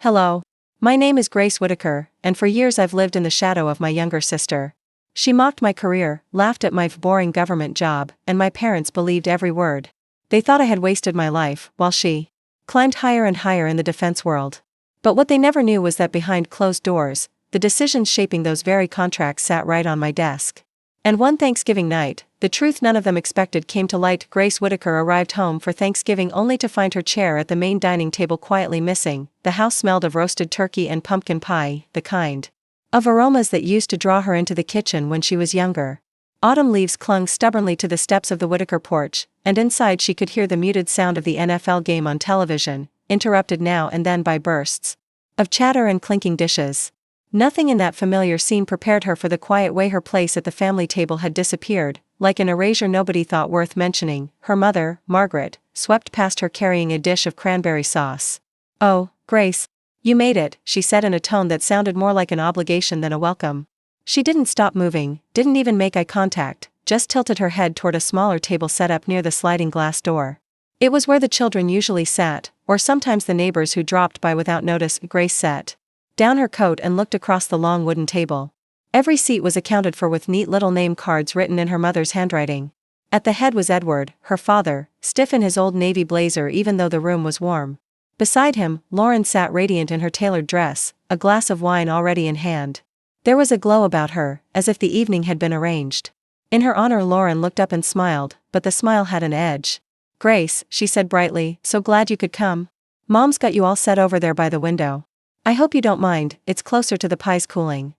Hello. My name is Grace Whittaker, and for years I've lived in the shadow of my younger sister. She mocked my career, laughed at my boring government job, and my parents believed every word. They thought I had wasted my life, while she climbed higher and higher in the defense world. But what they never knew was that behind closed doors, the decisions shaping those very contracts sat right on my desk. And one Thanksgiving night, the truth none of them expected came to light. Grace Whittaker arrived home for Thanksgiving only to find her chair at the main dining table quietly missing. The house smelled of roasted turkey and pumpkin pie, the kind of aromas that used to draw her into the kitchen when she was younger. Autumn leaves clung stubbornly to the steps of the Whittaker porch, and inside she could hear the muted sound of the NFL game on television, interrupted now and then by bursts of chatter and clinking dishes. Nothing in that familiar scene prepared her for the quiet way her place at the family table had disappeared. Like an erasure nobody thought worth mentioning, her mother, Margaret, swept past her carrying a dish of cranberry sauce. "Oh, Grace. You made it," she said in a tone that sounded more like an obligation than a welcome. She didn't stop moving, didn't even make eye contact, just tilted her head toward a smaller table set up near the sliding glass door. It was where the children usually sat, or sometimes the neighbors who dropped by without notice. Grace sat down her coat and looked across the long wooden table. Every seat was accounted for with neat little name cards written in her mother's handwriting. At the head was Edward, her father, stiff in his old navy blazer even though the room was warm. Beside him, Lauren sat radiant in her tailored dress, a glass of wine already in hand. There was a glow about her, as if the evening had been arranged. In her honor Lauren looked up and smiled, but the smile had an edge. "Grace," she said brightly, "so glad you could come. Mom's got you all set over there by the window. I hope you don't mind, it's closer to the pies cooling."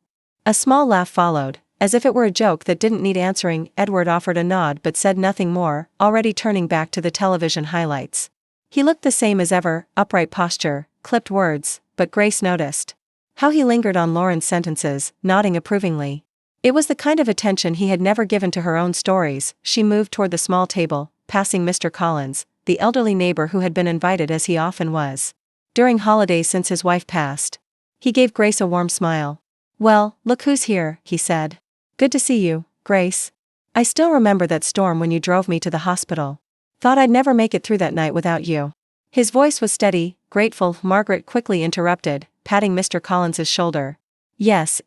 A small laugh followed, as if it were a joke that didn't need answering. Edward offered a nod but said nothing more, already turning back to the television highlights. He looked the same as ever, upright posture, clipped words, but Grace noticed how he lingered on Lauren's sentences, nodding approvingly. It was the kind of attention he had never given to her own stories. She moved toward the small table, passing Mr. Collins, the elderly neighbor who had been invited as he often was during holidays since his wife passed. He gave Grace a warm smile. "Well, look who's here," he said. "Good to see you, Grace. I still remember that storm when you drove me to the hospital. Thought I'd never make it through that night without you." His voice was steady, grateful. Margaret quickly interrupted, patting Mr. Collins's shoulder. Yes,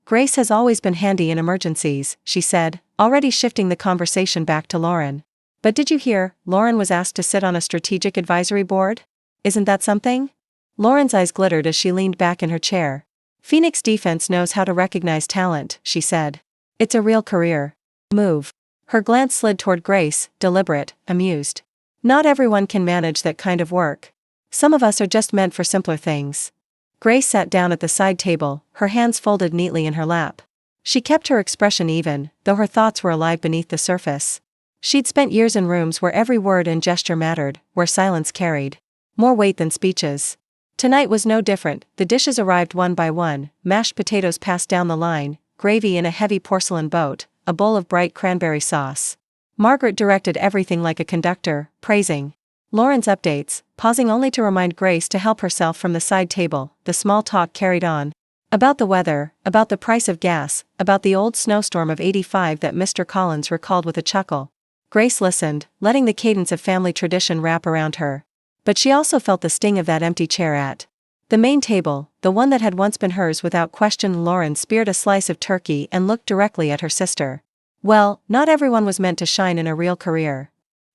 Grace has always been handy in emergencies," she said, already shifting the conversation back to Lauren. "But did you hear, Lauren was asked to sit on a strategic advisory board? Isn't that something?" Lauren's eyes glittered as she leaned back in her chair. "Phoenix Defense knows how to recognize talent," she said. "It's a real career move." Her glance slid toward Grace, deliberate, amused. "Not everyone can manage that kind of work. Some of us are just meant for simpler things." Grace sat down at the side table, her hands folded neatly in her lap. She kept her expression even, though her thoughts were alive beneath the surface. She'd spent years in rooms where every word and gesture mattered, where silence carried more weight than speeches. Tonight was no different. The dishes arrived one by one, mashed potatoes passed down the line, gravy in a heavy porcelain boat, a bowl of bright cranberry sauce. Margaret directed everything like a conductor, praising Lauren's updates, pausing only to remind Grace to help herself from the side table. The small talk carried on. About the weather, about the price of gas, about the old snowstorm of '85 that Mr. Collins recalled with a chuckle. Grace listened, letting the cadence of family tradition wrap around her. But she also felt the sting of that empty chair at the main table, the one that had once been hers without question. Lauren speared a slice of turkey and looked directly at her sister. "Well, not everyone was meant to shine in a real career."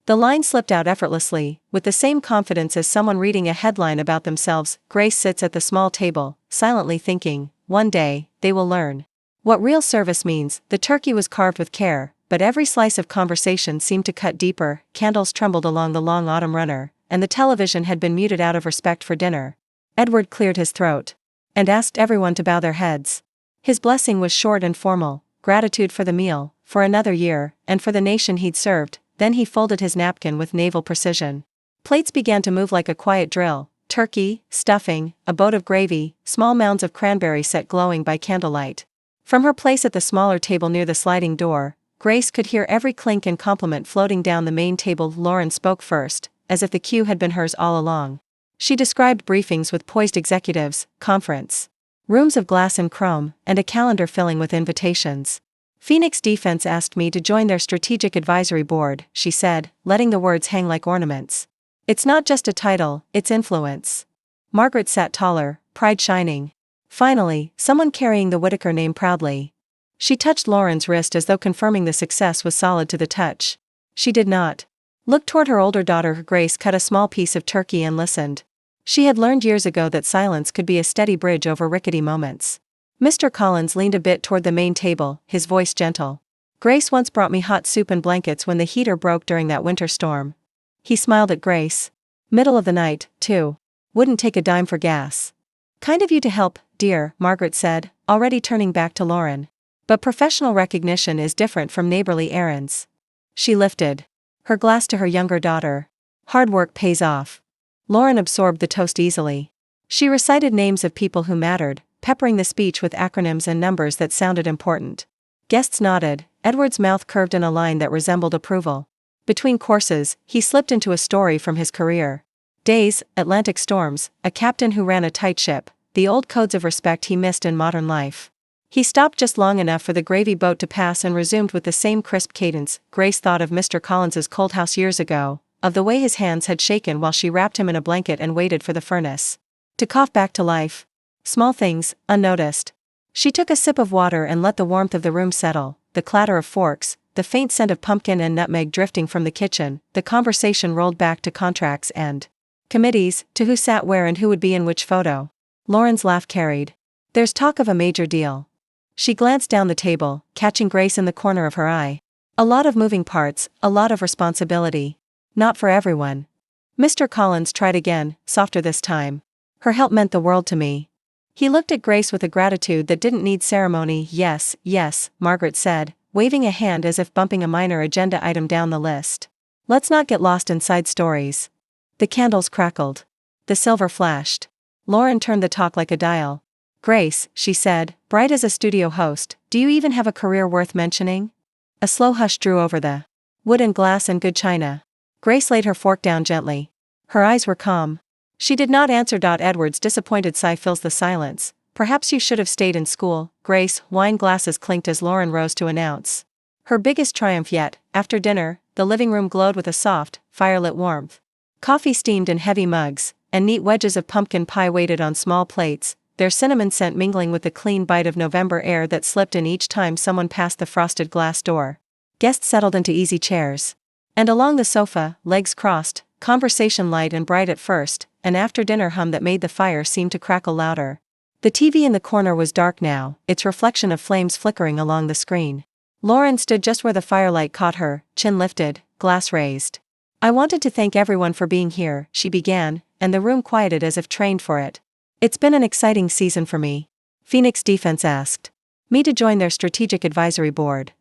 The line slipped out effortlessly, with the same confidence as someone reading a headline about themselves. Grace sits at the small table, silently thinking, one day, they will learn what real service means. The turkey was carved with care, but every slice of conversation seemed to cut deeper. Candles trembled along the long autumn runner, and the television had been muted out of respect for dinner. Edward cleared his throat and asked everyone to bow their heads. His blessing was short and formal, gratitude for the meal, for another year, and for the nation he'd served. Then he folded his napkin with naval precision. Plates began to move like a quiet drill. Turkey, stuffing, a boat of gravy, small mounds of cranberry set glowing by candlelight. From her place at the smaller table near the sliding door, Grace could hear every clink and compliment floating down the main table. Lauren spoke first, as if the cue had been hers all along. She described briefings with poised executives, conference rooms of glass and chrome, and a calendar filling with invitations. "Phoenix Defense asked me to join their strategic advisory board," she said, letting the words hang like ornaments. "It's not just a title, it's influence. Margaret sat taller, pride shining. Finally, someone carrying the Whittaker name proudly. She touched Lauren's wrist as though confirming the success was solid to the touch. She did not. Looked toward her older daughter. Grace cut a small piece of turkey and listened. She had learned years ago that silence could be a steady bridge over rickety moments. Mr. Collins leaned a bit toward the main table, his voice gentle. Grace once brought me hot soup and blankets when the heater broke during that winter storm. He smiled at Grace. Middle of the night, too. Wouldn't take a dime for gas. Kind of you to help, dear, Margaret said, already turning back to Lauren. But professional recognition is different from neighborly errands. She lifted her glass to her younger daughter. Hard work pays off. Lauren absorbed the toast easily. She recited names of people who mattered, peppering the speech with acronyms and numbers that sounded important. Guests nodded, Edward's mouth curved in a line that resembled approval. Between courses, he slipped into a story from his career. Days, Atlantic storms, a captain who ran a tight ship, the old codes of respect he missed in modern life. He stopped just long enough for the gravy boat to pass and resumed with the same crisp cadence. Grace thought of Mr. Collins's cold house years ago, of the way his hands had shaken while she wrapped him in a blanket and waited for the furnace to cough back to life. Small things, unnoticed. She took a sip of water and let the warmth of the room settle, the clatter of forks, the faint scent of pumpkin and nutmeg drifting from the kitchen. The conversation rolled back to contracts and committees, to who sat where and who would be in which photo. Lauren's laugh carried. There's talk of a major deal. She glanced down the table, catching Grace in the corner of her eye. A lot of moving parts, a lot of responsibility. Not for everyone. Mr. Collins tried again, softer this time. Her help meant the world to me. He looked at Grace with a gratitude that didn't need ceremony. Yes, yes, Margaret said, waving a hand as if bumping a minor agenda item down the list. Let's not get lost in side stories. The candles crackled. The silver flashed. Lauren turned the talk like a dial. Grace, she said, bright as a studio host, do you even have a career worth mentioning? A slow hush drew over the wood and glass and good china. Grace laid her fork down gently. Her eyes were calm. She did not answer. Edward's disappointed sigh fills the silence. Perhaps you should have stayed in school, Grace. Wine glasses clinked as Lauren rose to announce her biggest triumph yet. After dinner, the living room glowed with a soft, firelit warmth. Coffee steamed in heavy mugs, and neat wedges of pumpkin pie waited on small plates, their cinnamon scent mingling with the clean bite of November air that slipped in each time someone passed the frosted glass door. Guests settled into easy chairs. And along the sofa, legs crossed, conversation light and bright at first, an after-dinner hum that made the fire seem to crackle louder. The TV in the corner was dark now, its reflection of flames flickering along the screen. Lauren stood just where the firelight caught her, chin lifted, glass raised. I wanted to thank everyone for being here, she began, and the room quieted as if trained for it. It's been an exciting season for me. Phoenix Defense asked me to join their strategic advisory board.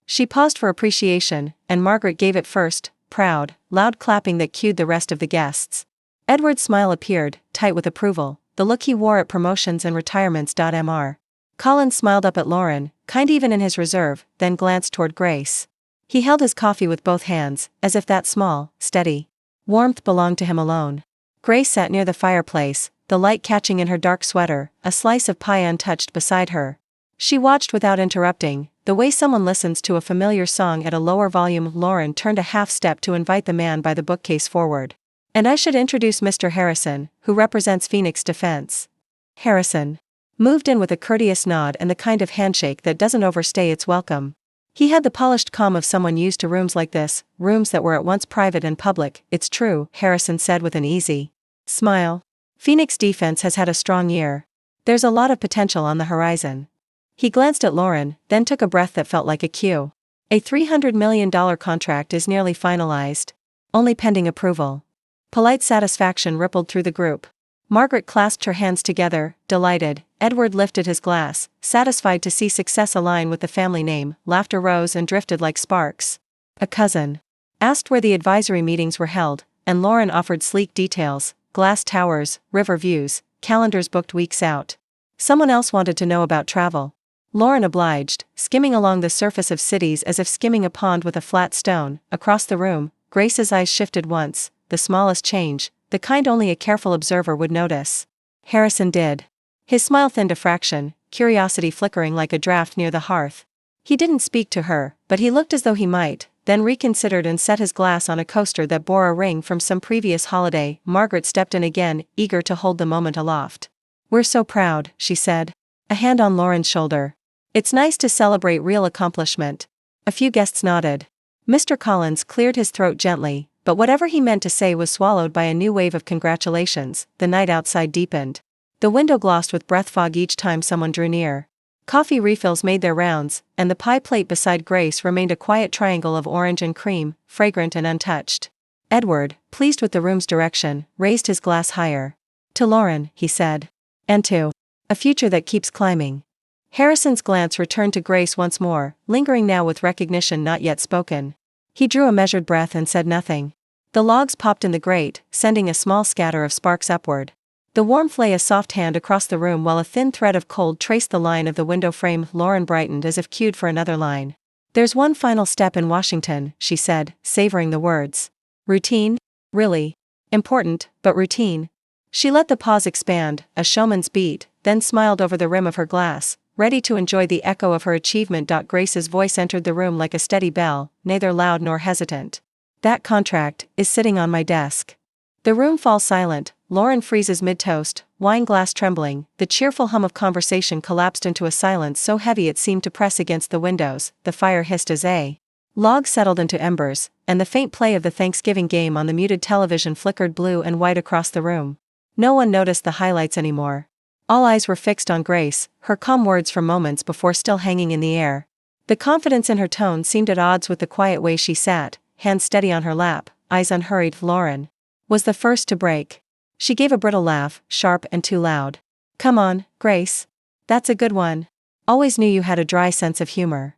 She paused for appreciation, and Margaret gave it first, proud, loud clapping that cued the rest of the guests. Edward's smile appeared, tight with approval, the look he wore at promotions and retirements. Mr. Collins smiled up at Lauren, kind even in his reserve, then glanced toward Grace. He held his coffee with both hands, as if that small, steady warmth belonged to him alone. Grace sat near the fireplace, the light catching in her dark sweater, a slice of pie untouched beside her. She watched without interrupting, the way someone listens to a familiar song at a lower volume. Lauren turned a half step to invite the man by the bookcase forward. And I should introduce Mr. Harrison, who represents Phoenix Defense. Harrison moved in with a courteous nod and the kind of handshake that doesn't overstay its welcome. He had the polished calm of someone used to rooms like this, rooms that were at once private and public. It's true, Harrison said with an easy smile. Phoenix Defense has had a strong year. There's a lot of potential on the horizon. He glanced at Lauren, then took a breath that felt like a cue. A $300 million contract is nearly finalized. Only pending approval. Polite satisfaction rippled through the group. Margaret clasped her hands together, delighted. Edward lifted his glass, satisfied to see success align with the family name. Laughter rose and drifted like sparks. A cousin asked where the advisory meetings were held, and Lauren offered sleek details. Glass towers, river views, calendars booked weeks out. Someone else wanted to know about travel. Lauren obliged, skimming along the surface of cities as if skimming a pond with a flat stone. Across the room, Grace's eyes shifted once, the smallest change, the kind only a careful observer would notice. Harrison did. His smile thinned a fraction, curiosity flickering like a draft near the hearth. He didn't speak to her, but he looked as though he might, then reconsidered and set his glass on a coaster that bore a ring from some previous holiday. Margaret stepped in again, eager to hold the moment aloft. "We're so proud," she said. A hand on Lauren's shoulder. "It's nice to celebrate real accomplishment." A few guests nodded. Mr. Collins cleared his throat gently, but whatever he meant to say was swallowed by a new wave of congratulations. The night outside deepened. The window glossed with breath fog each time someone drew near. Coffee refills made their rounds, and the pie plate beside Grace remained a quiet triangle of orange and cream, fragrant and untouched. Edward, pleased with the room's direction, raised his glass higher. "To Lauren," he said. "And to a future that keeps climbing." Harrison's glance returned to Grace once more, lingering now with recognition not yet spoken. He drew a measured breath and said nothing. The logs popped in the grate, sending a small scatter of sparks upward. The warmth lay a soft hand across the room while a thin thread of cold traced the line of the window frame. Lauren brightened as if cued for another line. "There's one final step in Washington," she said, savoring the words. "Routine? Really? Important, but routine." She let the pause expand, a showman's beat, then smiled over the rim of her glass, ready to enjoy the echo of her achievement. Grace's voice entered the room like a steady bell, neither loud nor hesitant. "That contract is sitting on my desk." The room falls silent. Lauren freezes mid-toast, wine glass trembling. The cheerful hum of conversation collapsed into a silence so heavy it seemed to press against the windows. The fire hissed as a log settled into embers, and the faint play of the Thanksgiving game on the muted television flickered blue and white across the room. No one noticed the highlights anymore. All eyes were fixed on Grace, her calm words from moments before still hanging in the air. The confidence in her tone seemed at odds with the quiet way she sat, hands steady on her lap, eyes unhurried. Lauren was the first to break. She gave a brittle laugh, sharp and too loud. "Come on, Grace. That's a good one. Always knew you had a dry sense of humor."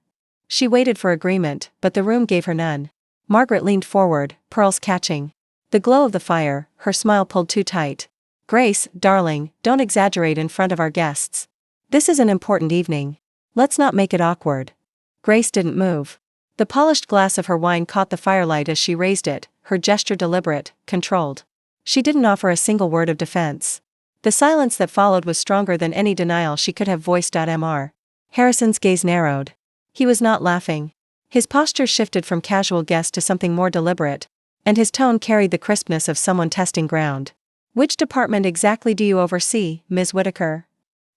She waited for agreement, but the room gave her none. Margaret leaned forward, pearls catching the glow of the fire, her smile pulled too tight. "Grace, darling, don't exaggerate in front of our guests. This is an important evening. Let's not make it awkward." Grace didn't move. The polished glass of her wine caught the firelight as she raised it, her gesture deliberate, controlled. She didn't offer a single word of defense. The silence that followed was stronger than any denial she could have voiced. Mr. Harrison's gaze narrowed. He was not laughing. His posture shifted from casual guest to something more deliberate, and his tone carried the crispness of someone testing ground. "Which department exactly do you oversee, Ms. Whitaker?"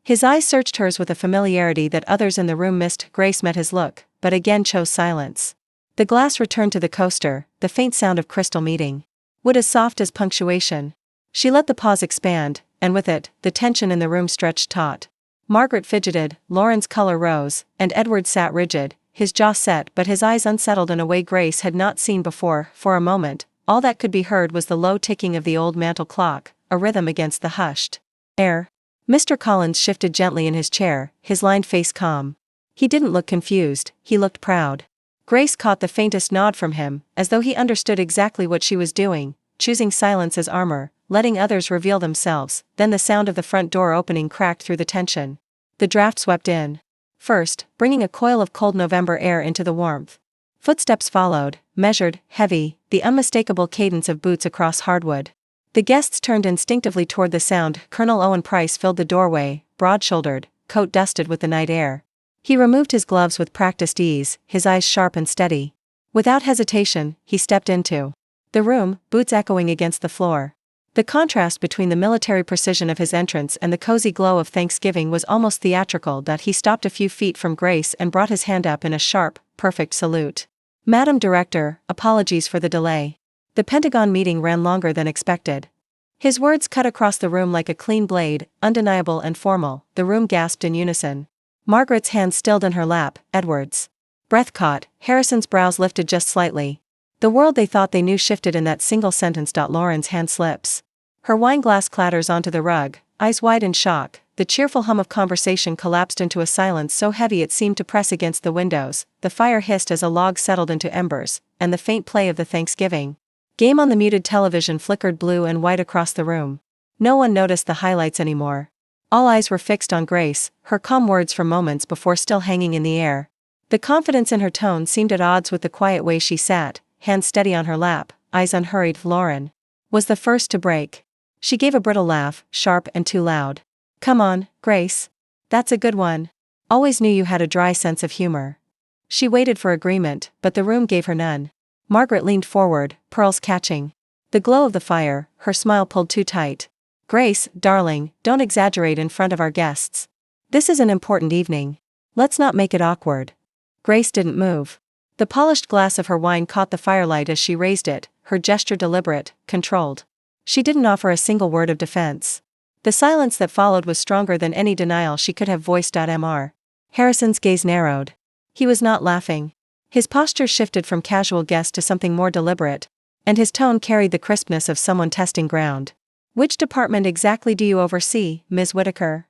His eyes searched hers with a familiarity that others in the room missed. Grace met his look, but again chose silence. The glass returned to the coaster, the faint sound of crystal meeting wood as soft as punctuation. She let the pause expand, and with it, the tension in the room stretched taut. Margaret fidgeted, Lauren's color rose, and Edward sat rigid, his jaw set but his eyes unsettled in a way Grace had not seen before. For a moment, all that could be heard was the low ticking of the old mantel clock, a rhythm against the hushed air. Mr. Collins shifted gently in his chair, his lined face calm. He didn't look confused, he looked proud. Grace caught the faintest nod from him, as though he understood exactly what she was doing, choosing silence as armor, letting others reveal themselves. Then the sound of the front door opening cracked through the tension. The draft swept in. First, bringing a coil of cold November air into the warmth. Footsteps followed, measured, heavy, the unmistakable cadence of boots across hardwood. The guests turned instinctively toward the sound. Colonel Owen Price filled the doorway, broad-shouldered, coat dusted with the night air. He removed his gloves with practiced ease, his eyes sharp and steady. Without hesitation, he stepped into the room, boots echoing against the floor. The contrast between the military precision of his entrance and the cozy glow of Thanksgiving was almost theatrical. He stopped a few feet from Grace and brought his hand up in a sharp, perfect salute. "Madam Director, apologies for the delay. The Pentagon meeting ran longer than expected." His words cut across the room like a clean blade, undeniable and formal. The room gasped in unison. Margaret's hand stilled in her lap, Edward's breath caught, Harrison's brows lifted just slightly. The world they thought they knew shifted in that single sentence. Lauren's hand slips. Her wine glass clatters onto the rug, eyes wide in shock. The cheerful hum of conversation collapsed into a silence so heavy it seemed to press against the windows. The fire hissed as a log settled into embers, and the faint play of the Thanksgiving game on the muted television flickered blue and white across the room. No one noticed the highlights anymore. All eyes were fixed on Grace, her calm words from moments before still hanging in the air. The confidence in her tone seemed at odds with the quiet way she sat, hands steady on her lap, eyes unhurried. Lauren was the first to break. She gave a brittle laugh, sharp and too loud. "Come on, Grace. That's a good one. Always knew you had a dry sense of humor." She waited for agreement, but the room gave her none. Margaret leaned forward, pearls catching the glow of the fire, her smile pulled too tight. "Grace, darling, don't exaggerate in front of our guests. This is an important evening. Let's not make it awkward." Grace didn't move. The polished glass of her wine caught the firelight as she raised it, her gesture deliberate, controlled. She didn't offer a single word of defense. The silence that followed was stronger than any denial she could have voiced. Mr. Harrison's gaze narrowed. He was not laughing. His posture shifted from casual guest to something more deliberate, and his tone carried the crispness of someone testing ground. "Which department exactly do you oversee, Ms. Whitaker?"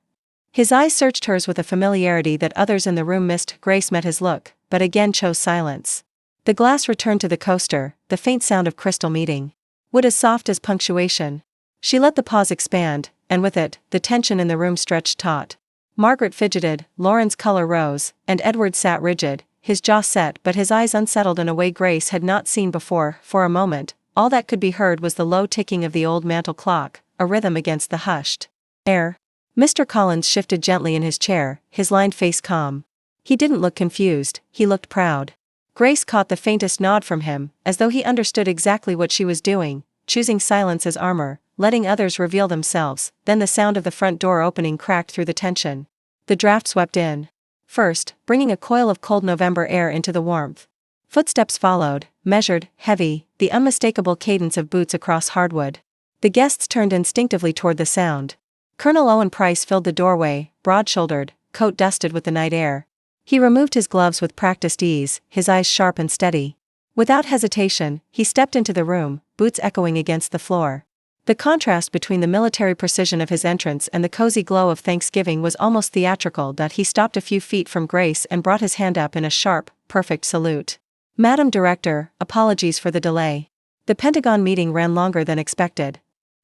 His eyes searched hers with a familiarity that others in the room missed. Grace met his look, but again chose silence. The glass returned to the coaster, the faint sound of crystal meeting. Wood as soft as punctuation. She let the pause expand, and with it, the tension in the room stretched taut. Margaret fidgeted, Lauren's color rose, and Edward sat rigid, his jaw set but his eyes unsettled in a way Grace had not seen before. For a moment, all that could be heard was the low ticking of the old mantel clock, a rhythm against the hushed air. Mr. Collins shifted gently in his chair, his lined face calm. He didn't look confused, he looked proud. Grace caught the faintest nod from him, as though he understood exactly what she was doing, choosing silence as armor, letting others reveal themselves. Then the sound of the front door opening cracked through the tension. The draft swept in. First, bringing a coil of cold November air into the warmth. Footsteps followed, measured, heavy, the unmistakable cadence of boots across hardwood. The guests turned instinctively toward the sound. Colonel Owen Price filled the doorway, broad-shouldered, coat dusted with the night air. He removed his gloves with practiced ease, his eyes sharp and steady. Without hesitation, he stepped into the room, boots echoing against the floor. The contrast between the military precision of his entrance and the cozy glow of Thanksgiving was almost theatrical. He stopped a few feet from Grace and brought his hand up in a sharp, perfect salute. "Madam Director, apologies for the delay. The Pentagon meeting ran longer than expected."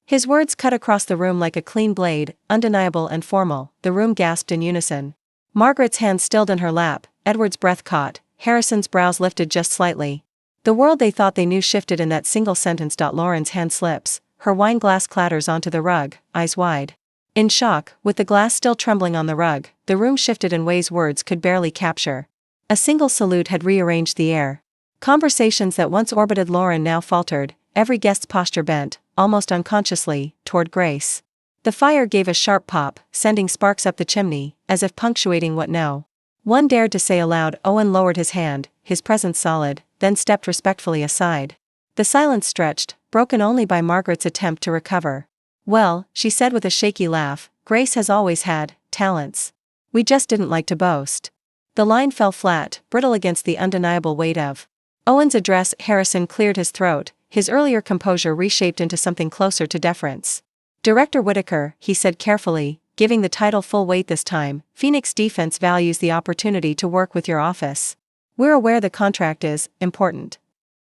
His words cut across the room like a clean blade, undeniable and formal. The room gasped in unison. Margaret's hand stilled in her lap, Edward's breath caught, Harrison's brows lifted just slightly. The world they thought they knew shifted in that single sentence. Lauren's hand slips, her wine glass clatters onto the rug, eyes wide. In shock, with the glass still trembling on the rug, the room shifted in ways words could barely capture. A single salute had rearranged the air. Conversations that once orbited Lauren now faltered, every guest's posture bent, almost unconsciously, toward Grace. The fire gave a sharp pop, sending sparks up the chimney, as if punctuating what no one dared to say aloud. Owen lowered his hand, his presence solid, then stepped respectfully aside. The silence stretched, broken only by Margaret's attempt to recover. "Well," she said with a shaky laugh, "Grace has always had talents. We just didn't like to boast." The line fell flat, brittle against the undeniable weight of Owen's address. Harrison cleared his throat, his earlier composure reshaped into something closer to deference. "Director Whitaker," he said carefully, giving the title full weight this time, "Phoenix Defense values the opportunity to work with your office. We're aware the contract is important."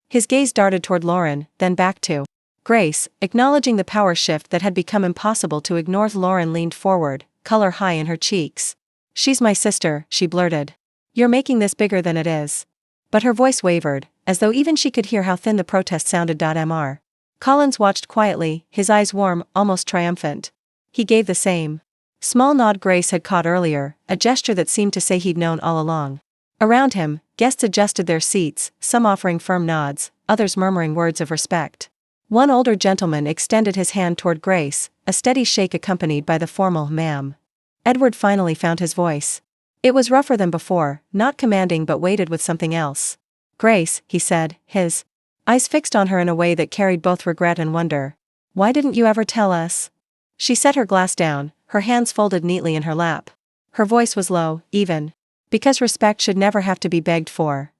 His gaze darted toward Lauren, then back to Grace, acknowledging the power shift that had become impossible to ignore. Lauren leaned forward, color high in her cheeks. "She's my sister," she blurted. "You're making this bigger than it is." But her voice wavered, as though even she could hear how thin the protest sounded. Mr. Collins watched quietly, his eyes warm, almost triumphant. He gave the same small nod Grace had caught earlier, a gesture that seemed to say he'd known all along. Around him, guests adjusted their seats, some offering firm nods, others murmuring words of respect. One older gentleman extended his hand toward Grace, a steady shake accompanied by the formal "ma'am." Edward finally found his voice. It was rougher than before, not commanding but weighted with something else. "Grace," he said, his eyes fixed on her in a way that carried both regret and wonder. "Why didn't you ever tell us?" She set her glass down, her hands folded neatly in her lap. Her voice was low, even. "Because respect should never have to be begged for."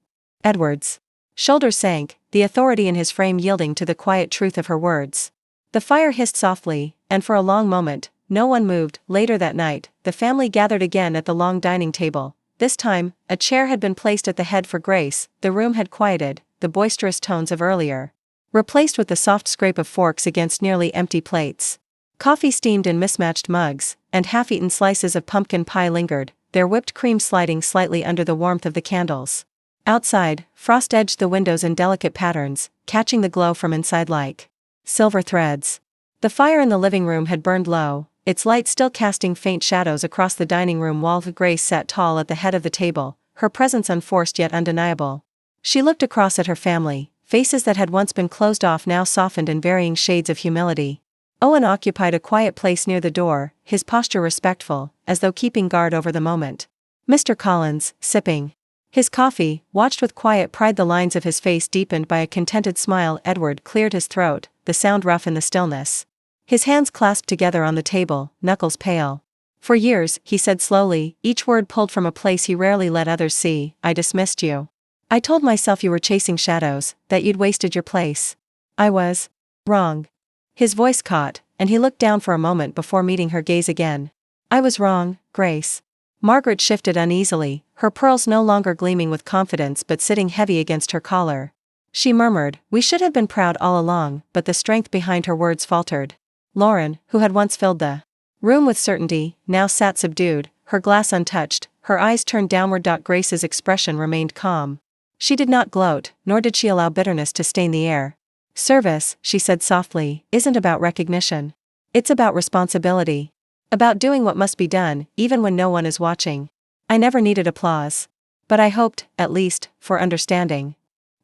Edward's shoulders sank, the authority in his frame yielding to the quiet truth of her words. The fire hissed softly, and for a long moment, no one moved. Later that night, the family gathered again at the long dining table. This time, a chair had been placed at the head for Grace. The room had quieted, the boisterous tones of earlier replaced with the soft scrape of forks against nearly empty plates. Coffee steamed in mismatched mugs, and half-eaten slices of pumpkin pie lingered, their whipped cream sliding slightly under the warmth of the candles. Outside, frost edged the windows in delicate patterns, catching the glow from inside like silver threads. The fire in the living room had burned low, its light still casting faint shadows across the dining room wall. Grace sat tall at the head of the table, her presence unforced yet undeniable. She looked across at her family, faces that had once been closed off now softened in varying shades of humility. Owen occupied a quiet place near the door, his posture respectful, as though keeping guard over the moment. Mr. Collins, sipping his coffee, watched with quiet pride, the lines of his face deepened by a contented smile. Edward cleared his throat, the sound rough in the stillness. His hands clasped together on the table, knuckles pale. For years, he said slowly, each word pulled from a place he rarely let others see, I dismissed you. I told myself you were chasing shadows, that you'd wasted your place. I was wrong. His voice caught, and he looked down for a moment before meeting her gaze again. I was wrong, Grace. Margaret shifted uneasily, her pearls no longer gleaming with confidence but sitting heavy against her collar. She murmured, we should have been proud all along, but the strength behind her words faltered. Lauren, who had once filled the room with certainty, now sat subdued, her glass untouched, her eyes turned downward. Grace's expression remained calm. She did not gloat, nor did she allow bitterness to stain the air. Service, she said softly, isn't about recognition. It's about responsibility. About doing what must be done, even when no one is watching. I never needed applause. But I hoped, at least, for understanding.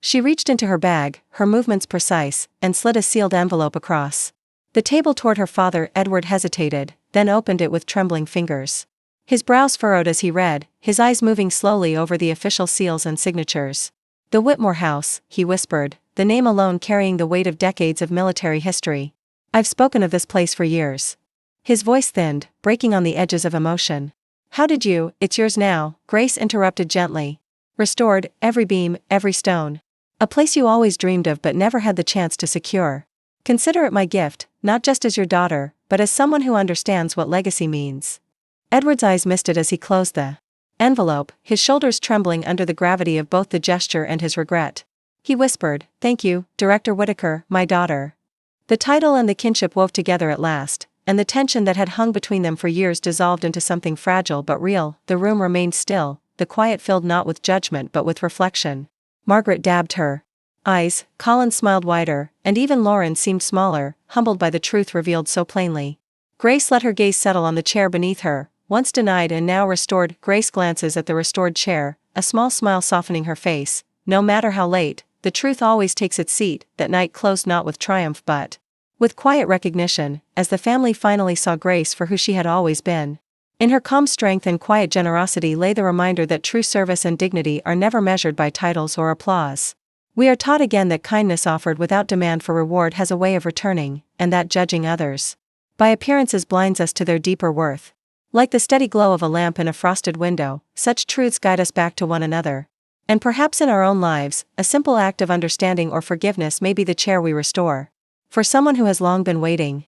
She reached into her bag, her movements precise, and slid a sealed envelope across the table toward her father. Edward hesitated, then opened it with trembling fingers. His brows furrowed as he read, his eyes moving slowly over the official seals and signatures. The Whitmore House, he whispered, the name alone carrying the weight of decades of military history. I've spoken of this place for years. His voice thinned, breaking on the edges of emotion. How did you? It's yours now, Grace interrupted gently. Restored, every beam, every stone. A place you always dreamed of but never had the chance to secure. Consider it my gift, not just as your daughter, but as someone who understands what legacy means. Edward's eyes misted as he closed the envelope, his shoulders trembling under the gravity of both the gesture and his regret. He whispered, thank you, Director Whittaker, my daughter. The title and the kinship wove together at last, and the tension that had hung between them for years dissolved into something fragile but real. The room remained still, the quiet filled not with judgment but with reflection. Margaret dabbed her eyes, Colin smiled wider, and even Lauren seemed smaller, humbled by the truth revealed so plainly. Grace let her gaze settle on the chair beneath her, once denied and now restored. Grace glances at the restored chair, a small smile softening her face. No matter how late, the truth always takes its seat. That night closed not with triumph but with quiet recognition, as the family finally saw Grace for who she had always been. In her calm strength and quiet generosity lay the reminder that true service and dignity are never measured by titles or applause. We are taught again that kindness offered without demand for reward has a way of returning, and that judging others by appearances blinds us to their deeper worth. Like the steady glow of a lamp in a frosted window, such truths guide us back to one another. And perhaps in our own lives, a simple act of understanding or forgiveness may be the chair we restore. For someone who has long been waiting.